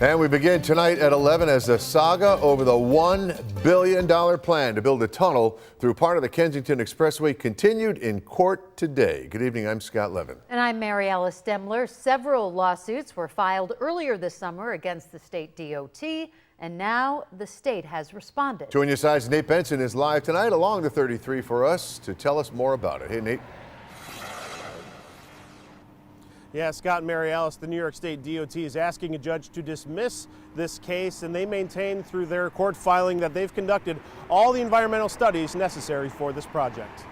And we begin tonight at 11 as the saga over the $1 billion plan to build a tunnel through part of the Kensington Expressway continued in court today. Good evening, I'm Scott Levin. And I'm Mary Alice Demler. Several lawsuits were filed earlier this summer against the state DOT, and now the state has responded. 2 News Side's Nate Benson is live tonight along the 33 for us to tell us more about it. Hey, Nate. Yeah, Scott and Mary Alice, the New York State DOT is asking a judge to dismiss this case, and they maintain through their court filing that they've conducted all the environmental studies necessary for this project.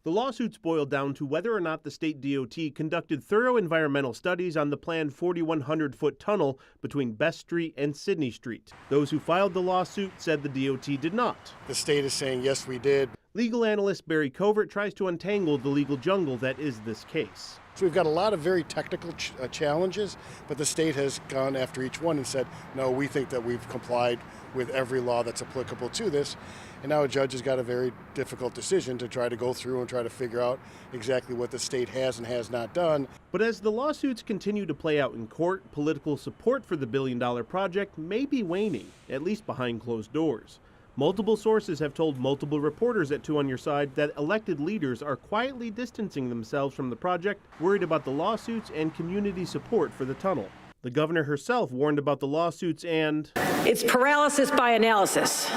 The lawsuits boil down to whether or not the state DOT conducted thorough environmental studies on the planned 4,100-foot tunnel between Best Street and Sydney Street. Those who filed the lawsuit said the DOT did not. The state is saying, yes, we did. Legal analyst Barry Covert tries to untangle the legal jungle that is this case. So we've got a lot of very technical challenges, but the state has gone after each one and said, no, we think that we've complied with every law that's applicable to this. And now a judge has got a very difficult decision to try to go through and try to figure out exactly what the state has and has not done. But as the lawsuits continue to play out in court, political support for the billion-dollar project may be waning, at least behind closed doors. Multiple sources have told multiple reporters at 2 on Your Side that elected leaders are quietly distancing themselves from the project, worried about the lawsuits and community support for the tunnel. The governor herself warned about the lawsuits and... It's paralysis by analysis,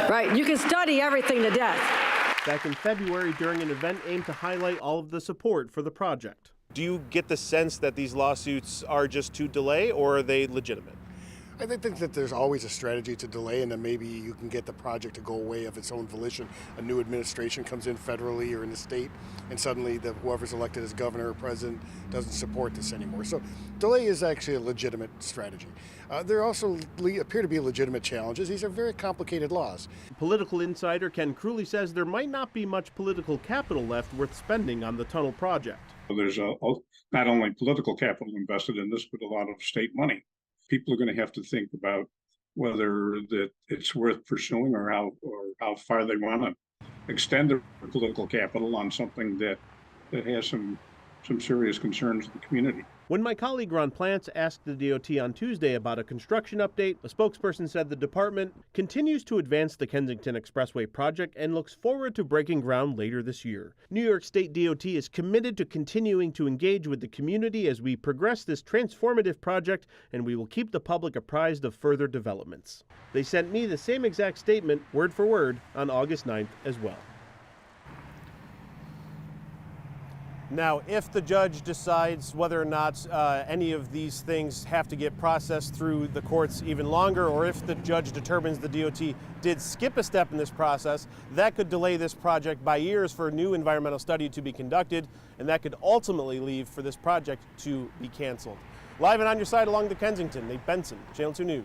right? You can study everything to death. Back in February during an event aimed to highlight all of the support for the project. Do you get the sense that these lawsuits are just to delay, or are they legitimate? I think that there's always a strategy to delay, and then maybe you can get the project to go away of its own volition. A new administration comes in federally or in the state, and suddenly whoever's elected as governor or president doesn't support this anymore. So delay is actually a legitimate strategy. There also appear to be legitimate challenges. These are very complicated laws. Political insider Ken Crewley says there might not be much political capital left worth spending on the tunnel project. There's not only political capital invested in this, but a lot of state money. People are going to have to think about whether that it's worth pursuing or how far they want to extend their political capital on something that has some serious concerns in the community. When my colleague Ron Plants asked the DOT on Tuesday about a construction update, a spokesperson said the department continues to advance the Kensington Expressway project and looks forward to breaking ground later this year. New York State DOT is committed to continuing to engage with the community as we progress this transformative project, and we will keep the public apprised of further developments. They sent me the same exact statement, word for word, on August 9th as well. Now, if the judge decides whether or not any of these things have to get processed through the courts even longer, or if the judge determines the DOT did skip a step in this process, that could delay this project by years for a new environmental study to be conducted, and that could ultimately leave for this project to be canceled. Live and on your side along the Kensington, Nate Benson, Channel 2 News.